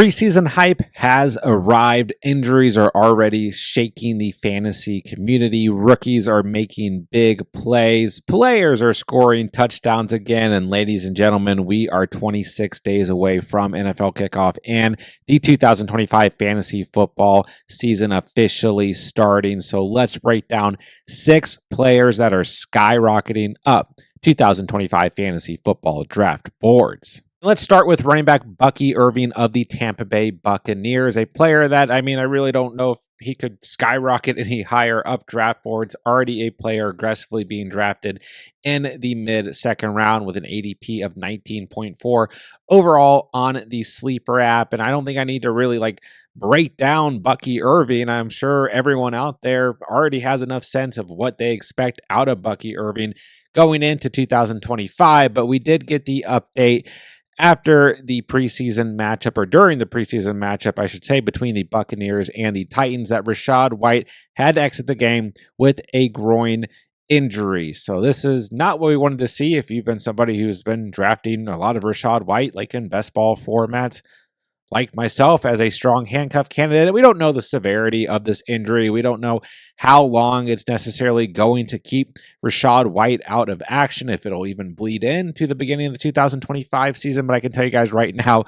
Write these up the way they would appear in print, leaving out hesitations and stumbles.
Preseason hype has arrived. Injuries are already shaking the fantasy community. Rookies are making big plays. Players are scoring touchdowns again. And ladies and gentlemen, we are 26 days away from NFL kickoff and the 2025 fantasy football season officially starting. So let's break down 6 players that are skyrocketing up 2025 fantasy football draft boards. Let's start with running back Bucky Irving of the Tampa Bay Buccaneers, a player that, I really don't know if he could skyrocket any higher up draft boards. Already a player aggressively being drafted in the mid-second round with an ADP of 19.4 overall on the Sleeper app. And I don't think I need to really break down Bucky Irving. I'm sure everyone out there already has enough sense of what they expect out of Bucky Irving going into 2025. But we did get the update after the preseason matchup, or during the preseason matchup, I should say, between the Buccaneers and the Titans, that Rachaad White had to exit the game with a groin injury. So this is not what we wanted to see. If you've been somebody who's been drafting a lot of Rachaad White, like in best ball formats, like myself, as a strong handcuff candidate, we don't know the severity of this injury. We don't know how long it's necessarily going to keep Rachaad White out of action, if it'll even bleed into the beginning of the 2025 season. But I can tell you guys right now,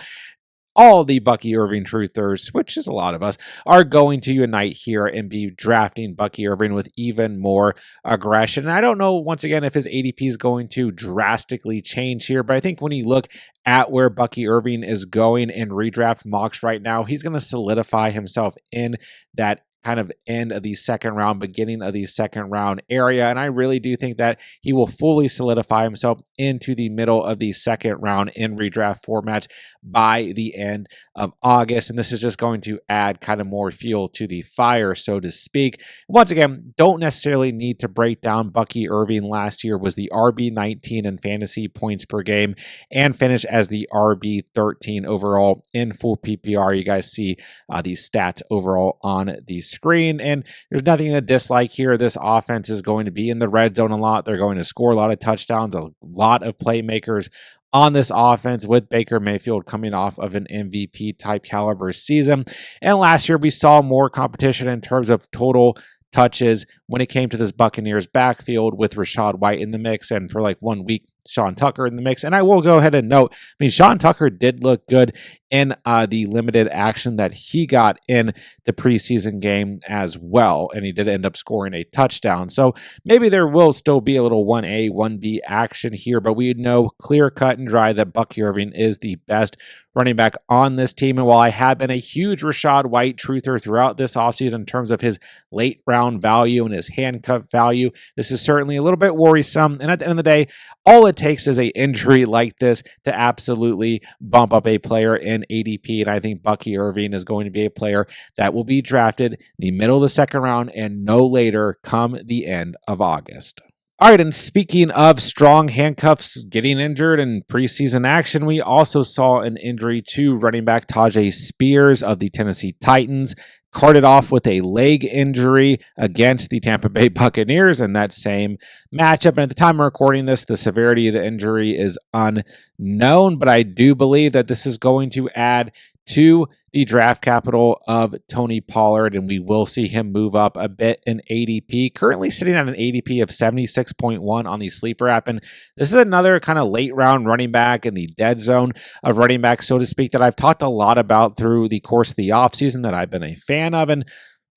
all the Bucky Irving truthers, which is a lot of us, are going to unite here and be drafting Bucky Irving with even more aggression. And I don't know, once again, if his ADP is going to drastically change here, but I think when you look at where Bucky Irving is going in redraft mocks right now, he's going to solidify himself in that kind of end of the second round, beginning of the second round area. And I really do think that he will fully solidify himself into the middle of the second round in redraft formats by the end of August. And this is just going to add kind of more fuel to the fire, so to speak. Once again, don't necessarily need to break down Bucky Irving. Last year was the RB19 in fantasy points per game and finished as the RB13 overall in full PPR. You guys see these stats overall on the screen, and there's nothing to dislike here. This offense is going to be in the red zone a lot. They're going to score a lot of touchdowns, a lot of playmakers on this offense, with Baker Mayfield coming off of an MVP type caliber season. And last year we saw more competition in terms of total touches when it came to this Buccaneers backfield, with Rachaad White in the mix, and for 1 week Sean Tucker in the mix. And I will go ahead and note, Sean Tucker did look good in the limited action that he got in the preseason game as well, and he did end up scoring a touchdown. So maybe there will still be a little 1A, 1B action here, but we know clear cut and dry that Bucky Irving is the best running back on this team. And while I have been a huge Rachaad White truther throughout this offseason in terms of his late round value and his handcuff value, this is certainly a little bit worrisome. And at the end of the day, all it takes is an injury like this to absolutely bump up a player in ADP. And I think Bucky Irving is going to be a player that will be drafted in the middle of the second round and no later come the end of August. All right, and speaking of strong handcuffs getting injured in preseason action, we also saw an injury to running back Taj Spears of the Tennessee Titans. Carted off with a leg injury against the Tampa Bay Buccaneers in that same matchup. And at the time of recording this, the severity of the injury is unknown, but I do believe that this is going to add to the draft capital of Tony Pollard, and we will see him move up a bit in ADP, currently sitting at an ADP of 76.1 on the Sleeper app. And this is another kind of late round running back in the dead zone of running backs, so to speak, that I've talked a lot about through the course of the offseason, that I've been a fan of. And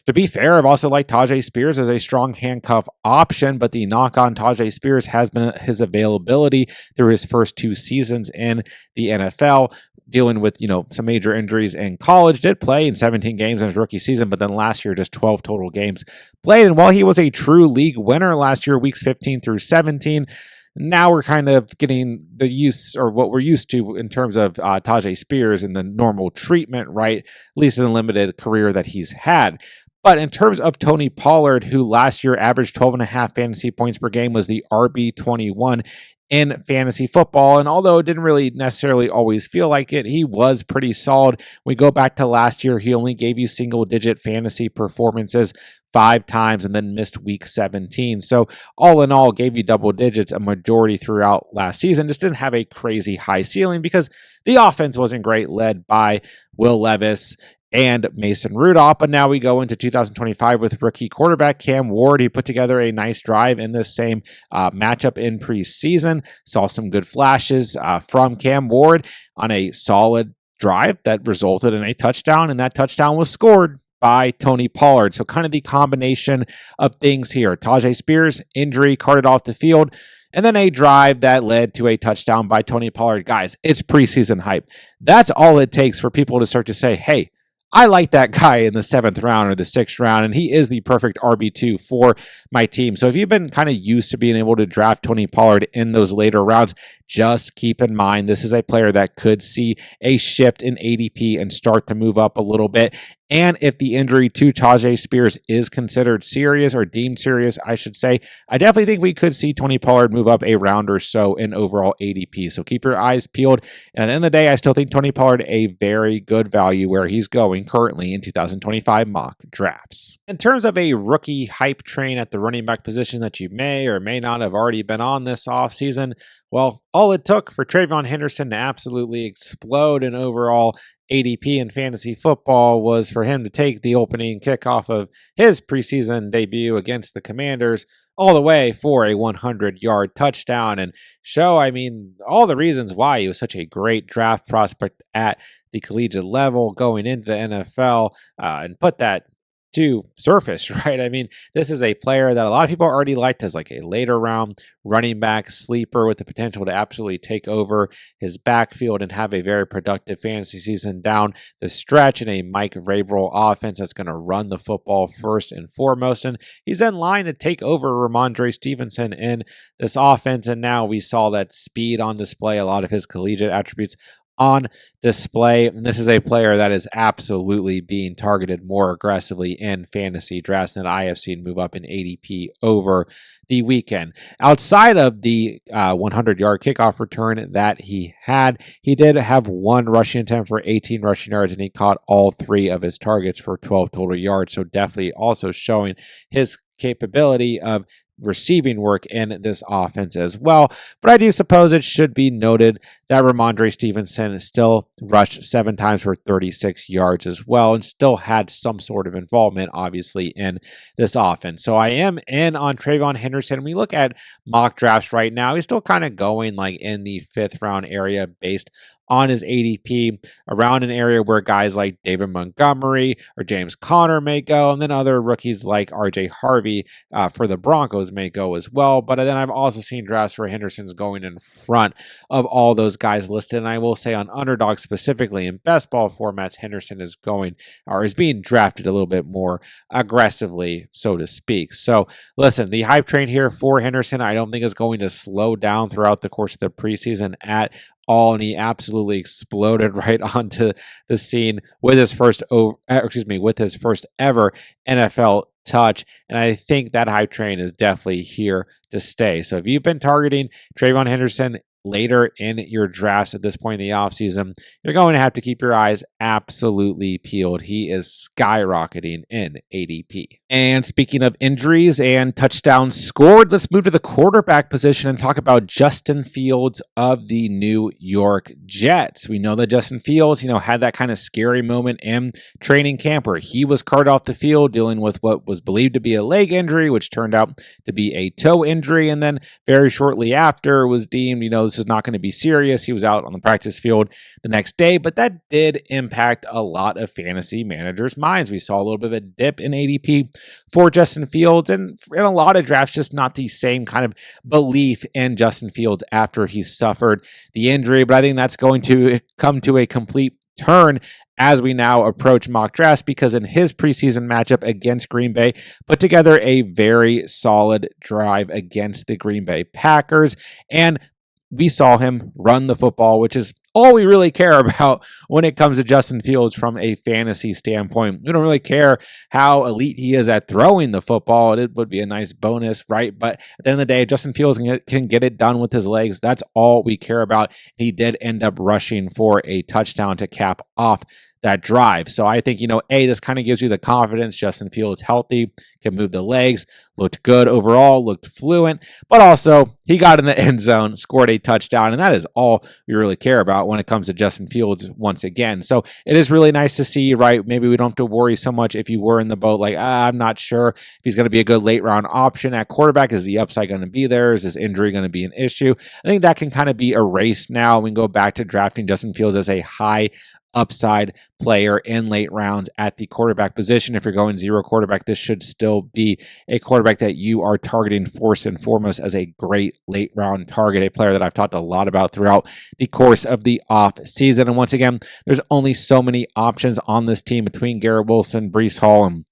to be fair, I've also liked Taj Spears as a strong handcuff option, but the knock on Taj Spears has been his availability through his first 2 seasons in the NFL, dealing with, some major injuries in college. Did play in 17 games in his rookie season, but then last year, just 12 total games played. And while he was a true league winner last year, weeks 15 through 17, now we're kind of getting the use, or what we're used to in terms of Taj Spears and the normal treatment, right? At least in the limited career that he's had. But in terms of Tony Pollard, who last year averaged 12.5 fantasy points per game, was the RB21 in fantasy football. And although it didn't really necessarily always feel like it, he was pretty solid. We go back to last year, he only gave you single-digit fantasy performances 5 times and then missed week 17. So all in all, gave you double digits a majority throughout last season. Just didn't have a crazy high ceiling because the offense wasn't great, led by Will Levis and Mason Rudolph. But now we go into 2025 with rookie quarterback Cam Ward. He put together a nice drive in this same matchup in preseason. Saw some good flashes from Cam Ward on a solid drive that resulted in a touchdown, and that touchdown was scored by Tony Pollard. So kind of the combination of things here. Taj Spears, injury, carted off the field, and then a drive that led to a touchdown by Tony Pollard. Guys, it's preseason hype. That's all it takes for people to start to say, hey, I like that guy in the 7th round or the 6th round, and he is the perfect RB2 for my team. So if you've been kind of used to being able to draft Tony Pollard in those later rounds, just keep in mind this is a player that could see a shift in ADP and start to move up a little bit. And if the injury to Taj Spears is considered serious or deemed serious, I should say, I definitely think we could see Tony Pollard move up a round or so in overall ADP. So keep your eyes peeled. And at the end of the day, I still think Tony Pollard a very good value where he's going currently in 2025 mock drafts. In terms of a rookie hype train at the running back position that you may or may not have already been on this offseason, well, all it took for Trayvon Henderson to absolutely explode in overall ADP in fantasy football was for him to take the opening kickoff of his preseason debut against the Commanders all the way for a 100-yard touchdown and show, all the reasons why he was such a great draft prospect at the collegiate level going into the NFL and put that to surface, right? This is a player that a lot of people already liked as like a later round running back sleeper with the potential to absolutely take over his backfield and have a very productive fantasy season down the stretch in a Mike Vrabel offense that's going to run the football first and foremost. And he's in line to take over Ramondre Stevenson in this offense. And now we saw that speed on display, a lot of his collegiate attributes on display. And this is a player that is absolutely being targeted more aggressively in fantasy drafts than I have seen move up in ADP over the weekend. Outside of the 100-yard kickoff return that he had, he did have 1 rushing attempt for 18 rushing yards, and he caught all 3 of his targets for 12 total yards. So definitely also showing his capability of receiving work in this offense as well. But I do suppose it should be noted that Ramondre Stevenson still rushed 7 times for 36 yards as well and still had some sort of involvement, obviously, in this offense. So I am in on Trayvon Henderson. When we look at mock drafts right now, he's still kind of going like in the 5th round area based on his ADP, around an area where guys like David Montgomery or James Conner may go, and then other rookies like RJ Harvey for the Broncos may go as well. But then I've also seen drafts where Henderson's going in front of all those guys listed. And I will say on Underdog specifically in best ball formats, Henderson is going or is being drafted a little bit more aggressively, so to speak. So listen, the hype train here for Henderson, I don't think is going to slow down throughout the course of the preseason at all, and he absolutely exploded right onto the scene with his first ever NFL touch. And I think that hype train is definitely here to stay. So if you've been targeting Trayvon Henderson later in your drafts at this point in the offseason, you're going to have to keep your eyes absolutely peeled. He is skyrocketing in ADP. And speaking of injuries and touchdowns scored, let's move to the quarterback position and talk about Justin Fields of the New York Jets. We know that Justin Fields, had that kind of scary moment in training camp where he was carted off the field dealing with what was believed to be a leg injury, which turned out to be a toe injury. And then very shortly after it was deemed, this is not going to be serious. He was out on the practice field the next day, but that did impact a lot of fantasy managers' minds. We saw a little bit of a dip in ADP for Justin Fields, and in a lot of drafts, just not the same kind of belief in Justin Fields after he suffered the injury. But I think that's going to come to a complete turn as we now approach mock drafts, because in his preseason matchup against Green Bay, put together a very solid drive against the Green Bay Packers, and we saw him run the football, which is all we really care about when it comes to Justin Fields from a fantasy standpoint. We don't really care how elite he is at throwing the football. It would be a nice bonus, right? But at the end of the day, Justin Fields can get it done with his legs. That's all we care about. He did end up rushing for a touchdown to cap off that drive. So I think, this kind of gives you the confidence. Justin Fields healthy, can move the legs, looked good overall, looked fluent, but also he got in the end zone, scored a touchdown, and that is all we really care about when it comes to Justin Fields once again. So it is really nice to see, right? Maybe we don't have to worry so much if you were in the boat, like, I'm not sure if he's going to be a good late round option at quarterback. Is the upside going to be there? Is this injury going to be an issue? I think that can kind of be erased now. We can go back to drafting Justin Fields as a high upside player in late rounds at the quarterback position. If you're going zero quarterback, this should still be a quarterback that you are targeting first and foremost as a great late round target, a player that I've talked a lot about throughout the course of the off season. And once again, there's only so many options on this team between Garrett Wilson, Breece Hall, and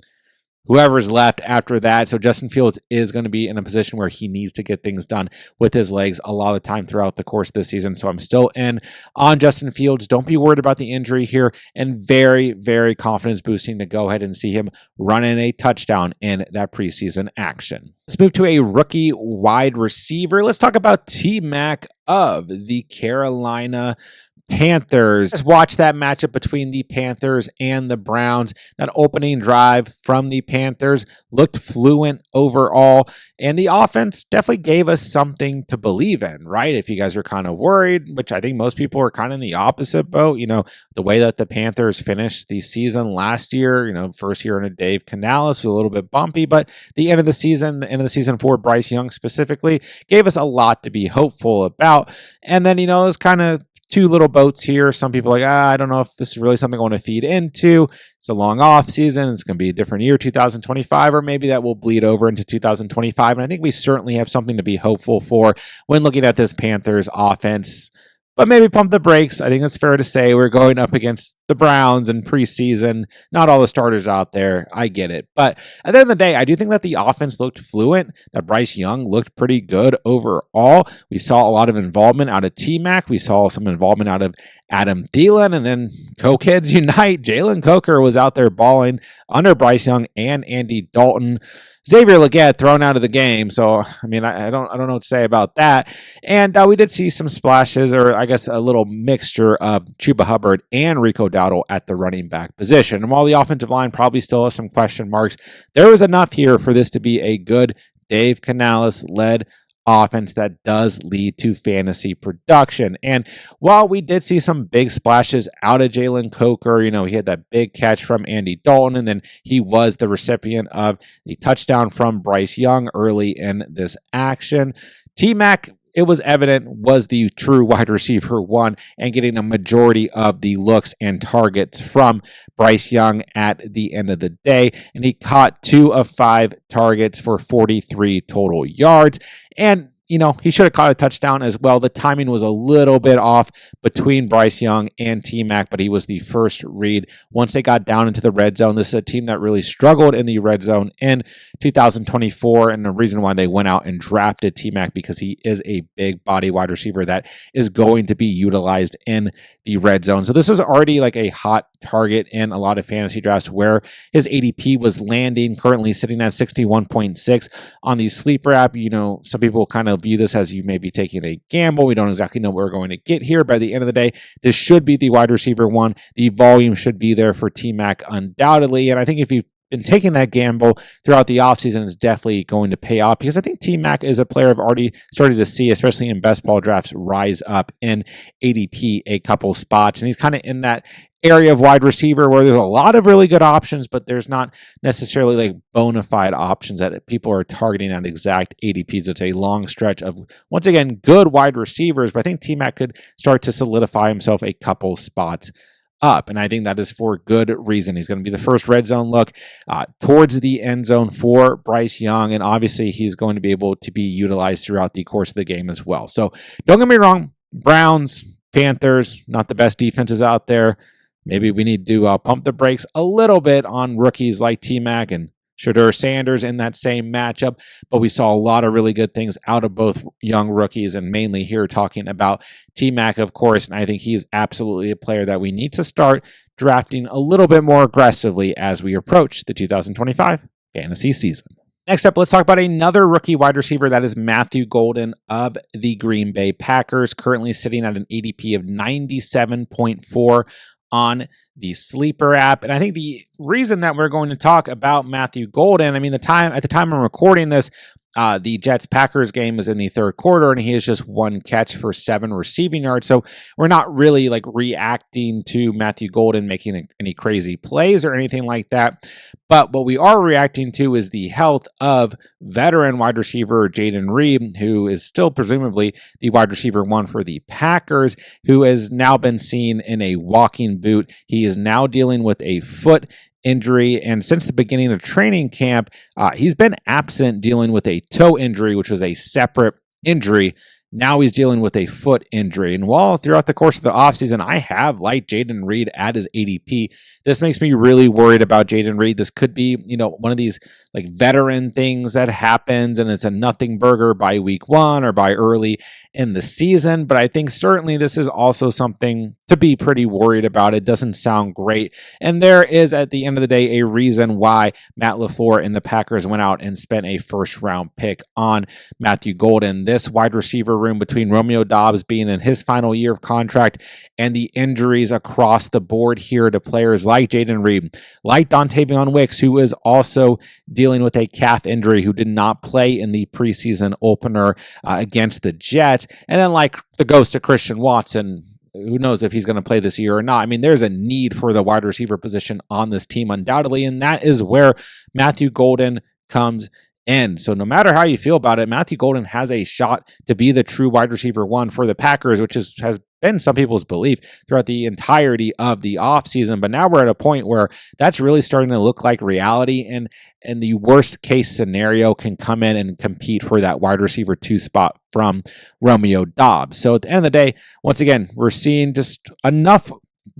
whoever's left after that. So Justin Fields is going to be in a position where he needs to get things done with his legs a lot of the time throughout the course of this season. So I'm still in on Justin Fields. Don't be worried about the injury here, and very, very confidence boosting to go ahead and see him run in a touchdown in that preseason action. Let's move to a rookie wide receiver. Let's talk about TMAC of the Carolina Panthers. Let's watch that matchup between the Panthers and the Browns. That opening drive from the Panthers looked fluent overall, and the offense definitely gave us something to believe in, right? If you guys are kind of worried, which I think most people are kind of in the opposite boat, the way that the Panthers finished the season last year, first year under Dave Canales was a little bit bumpy, but the end of the season for Bryce Young specifically gave us a lot to be hopeful about. And then, it's kind of two little boats here. Some people are like, I don't know if this is really something I want to feed into. It's a long off season. It's going to be a different year, 2025, or maybe that will bleed over into 2025. And I think we certainly have something to be hopeful for when looking at this Panthers offense. But maybe pump the brakes. I think it's fair to say we're going up against the Browns in preseason. Not all the starters out there. I get it. But at the end of the day, I do think that the offense looked fluent, that Bryce Young looked pretty good overall. We saw a lot of involvement out of TMAC. We saw some involvement out of Adam Thielen. And then Co-Kids Unite. Jalen Coker was out there balling under Bryce Young and Andy Dalton. Xavier Legette thrown out of the game. So, I don't know what to say about that. And we did see some splashes, or I guess a little mixture of Chuba Hubbard and Rico Dowdle at the running back position. And while the offensive line probably still has some question marks, there was enough here for this to be a good Dave Canales-led offense that does lead to fantasy production. And while we did see some big splashes out of Jalen Coker, he had that big catch from Andy Dalton, and then he was the recipient of the touchdown from Bryce Young early in this action. T-Mac, it was evident, was the true wide receiver one and getting a majority of the looks and targets from Bryce Young at the end of the day. And he caught 2 of 5 targets for 43 total yards. And he should have caught a touchdown as well. The timing was a little bit off between Bryce Young and T-Mac, but he was the first read once they got down into the red zone. This is a team that really struggled in the red zone in 2024, and the reason why they went out and drafted T-Mac because he is a big body wide receiver that is going to be utilized in the red zone. So this was already like a hot target in a lot of fantasy drafts where his ADP was landing, currently sitting at 61.6 on the sleeper app. Some people kind of view this as you may be taking a gamble. We don't exactly know what we're going to get here. By the end of the day, this should be the wide receiver one. The volume should be there for T-Mac undoubtedly. And I think if you've been taking that gamble throughout the offseason, it's definitely going to pay off because I think T-Mac is a player I've already started to see, especially in best ball drafts, rise up in ADP a couple spots. And he's kind of in that area of wide receiver where there's a lot of really good options, but there's not necessarily like bona fide options that people are targeting at exact ADPs. It's a long stretch of, once again, good wide receivers, but I think T-Mac could start to solidify himself a couple spots up. And I think that is for good reason. He's going to be the first red zone look towards the end zone for Bryce Young. And obviously he's going to be able to be utilized throughout the course of the game as well. So don't get me wrong, Browns, Panthers, not the best defenses out there. Maybe we need to pump the brakes a little bit on rookies like T-Mac and Shedeur Sanders in that same matchup, but we saw a lot of really good things out of both young rookies, and mainly here talking about TMAC, of course, and I think he is absolutely a player that we need to start drafting a little bit more aggressively as we approach the 2025 fantasy season. Next up, let's talk about another rookie wide receiver. That is Matthew Golden of the Green Bay Packers, currently sitting at an ADP of 97.4 on the Sleeper app. And I think the reason that we're going to talk about Matthew Golden, I mean, at the time I'm recording this, the Jets-Packers game is in the third quarter, and he has just one catch for 7 receiving yards. So we're not really like reacting to Matthew Golden making any crazy plays or anything like that. But what we are reacting to is the health of veteran wide receiver Jayden Reed, who is still presumably the wide receiver 1 for the Packers, who has now been seen in a walking boot. He is now dealing with a foot injury, and since the beginning of training camp, he's been absent dealing with a toe injury, which was a separate injury. Now he's dealing with a foot injury. And while throughout the course of the offseason, I have liked Jayden Reed at his ADP, this makes me really worried about Jayden Reed. This could be, one of these like veteran things that happens, and it's a nothing burger by week 1 or by early in the season. But I think certainly this is also something to be pretty worried about. It doesn't sound great. And there is, at the end of the day, a reason why Matt LaFleur and the Packers went out and spent a first-round pick on Matthew Golden. This wide receiver room, between Romeo Doubs being in his final year of contract and the injuries across the board here to players like Jayden Reed, like Dontavion Wicks, who is also dealing with a calf injury, who did not play in the preseason opener against the Jets, and then like the ghost of Christian Watson, who knows if he's going to play this year or not. I mean, there's a need for the wide receiver position on this team undoubtedly, and that is where Matthew Golden comes in. So no matter how you feel about it, Matthew Golden has a shot to be the true wide receiver 1 for the Packers, which has been some people's belief throughout the entirety of the offseason. But now we're at a point where that's really starting to look like reality, and the worst case scenario can come in and compete for that wide receiver 2 spot from Romeo Doubs. So at the end of the day, once again, we're seeing just enough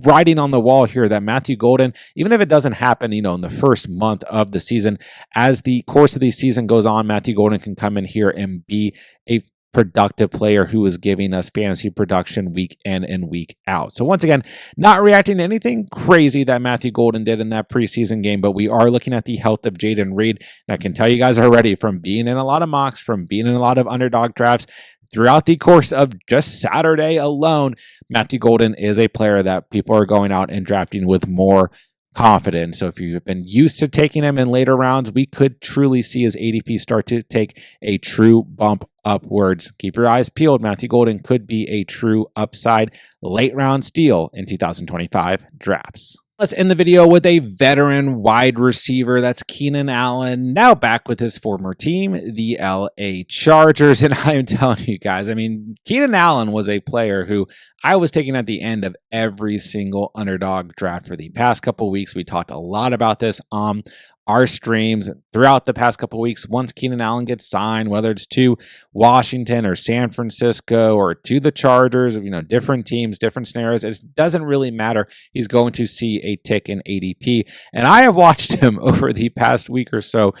writing on the wall here that Matthew Golden, even if it doesn't happen, in the first month of the season, as the course of the season goes on, Matthew Golden can come in here and be a productive player who is giving us fantasy production week in and week out. So once again, not reacting to anything crazy that Matthew Golden did in that preseason game, but we are looking at the health of Jayden Reed. And I can tell you guys already, from being in a lot of mocks, from being in a lot of underdog drafts, throughout the course of just Saturday alone, Matthew Golden is a player that people are going out and drafting with more confidence. So if you've been used to taking him in later rounds, we could truly see his ADP start to take a true bump upwards. Keep your eyes peeled. Matthew Golden could be a true upside late round steal in 2025 drafts. Let's end the video with a veteran wide receiver. That's Keenan Allen, now back with his former team, the LA Chargers. And I am telling you guys, I mean, Keenan Allen was a player who I was taking at the end of every single underdog draft for the past couple weeks. We talked a lot about this on our streams throughout the past couple of weeks. Once Keenan Allen gets signed, whether it's to Washington or San Francisco or to the Chargers, different teams, different scenarios, it doesn't really matter. He's going to see a tick in ADP. And I have watched him over the past week or so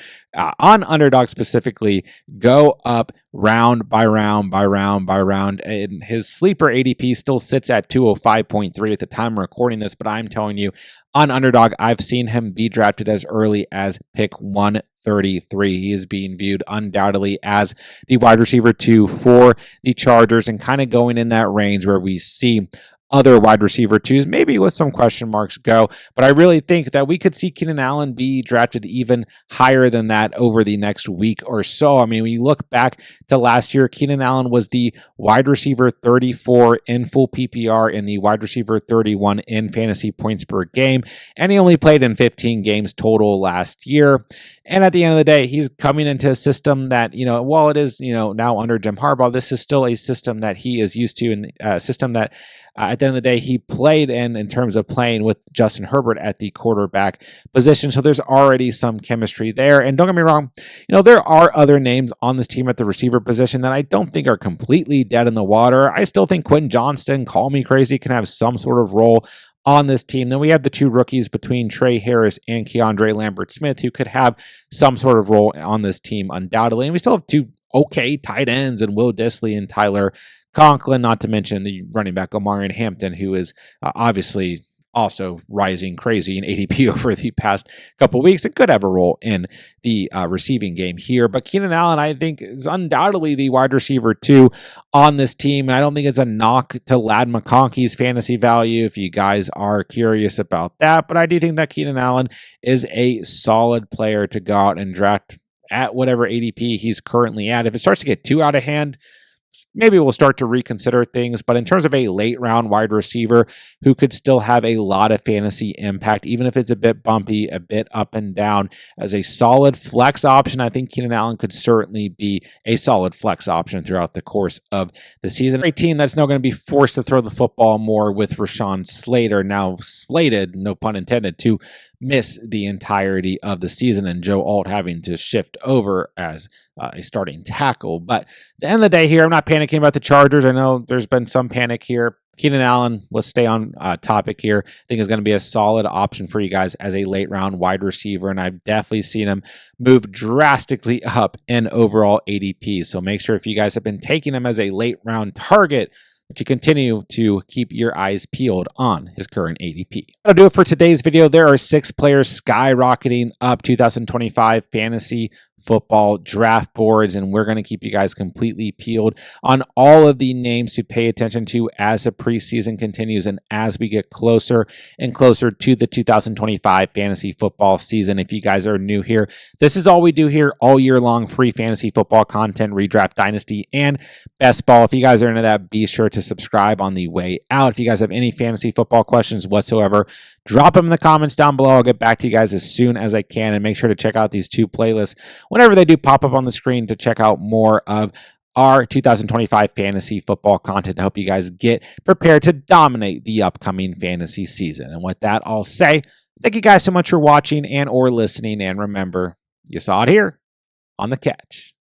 on Underdog specifically go up round by round by round by round. And his sleeper ADP still sits at 205.3 at the time of recording this, but I'm telling you, on Underdog, I've seen him be drafted as early as pick 133. He is being viewed undoubtedly as the wide receiver 2 for the Chargers, and kind of going in that range where we see other wide receiver 2s, maybe with some question marks, go. But I really think that we could see Keenan Allen be drafted even higher than that over the next week or so. I mean, when you look back to last year, Keenan Allen was the wide receiver 34 in full PPR and the wide receiver 31 in fantasy points per game. And he only played in 15 games total last year. And at the end of the day, he's coming into a system that, while it is, now under Jim Harbaugh, this is still a system that he is used to, and a system that at the end of the day, he played in terms of playing with Justin Herbert at the quarterback position. So there's already some chemistry there. And don't get me wrong, there are other names on this team at the receiver position that I don't think are completely dead in the water. I still think Quentin Johnston, call me crazy, can have some sort of role on this team. Then we have the two rookies between Trey Harris and Keandre Lambert-Smith, who could have some sort of role on this team undoubtedly. And we still have two okay tight ends and Will Dissly and Tyler Conklin, not to mention the running back Omarion Hampton, who is obviously also rising crazy in ADP over the past couple of weeks. It could have a role in the receiving game here. But Keenan Allen, I think, is undoubtedly the wide receiver 2 on this team. And I don't think it's a knock to Ladd McConkey's fantasy value if you guys are curious about that. But I do think that Keenan Allen is a solid player to go out and draft at whatever ADP he's currently at. If it starts to get too out of hand, maybe we'll start to reconsider things. But in terms of a late round wide receiver who could still have a lot of fantasy impact, even if it's a bit bumpy, a bit up and down, as a solid flex option, I think Keenan Allen could certainly be a solid flex option throughout the course of the season. A team that's now going to be forced to throw the football more with Rashawn Slater now slated, no pun intended, to miss the entirety of the season, and Joe Alt having to shift over as a starting tackle. But at the end of the day here, I'm not panicking about the Chargers. I know there's been some panic here. Keenan Allen, let's stay on topic here. I think is going to be a solid option for you guys as a late round wide receiver, and I've definitely seen him move drastically up in overall ADP. So make sure if you guys have been taking him as a late round target, that you continue to keep your eyes peeled on his current ADP. That'll do it for today's video. There are 6 players skyrocketing up 2025 fantasy football draft boards, and we're going to keep you guys completely peeled on all of the names to pay attention to as the preseason continues and as we get closer and closer to the 2025 fantasy football season. If you guys are new here, this is all we do here all year long: free fantasy football content, redraft, dynasty, and best ball. If you guys are into that, be sure to subscribe on the way out. If you guys have any fantasy football questions whatsoever, drop them in the comments down below. I'll get back to you guys as soon as I can, and make sure to check out these 2 playlists whenever they do pop up on the screen to check out more of our 2025 fantasy football content to help you guys get prepared to dominate the upcoming fantasy season. And with that, I'll say thank you guys so much for watching and or listening, and remember, you saw it here on The Catch.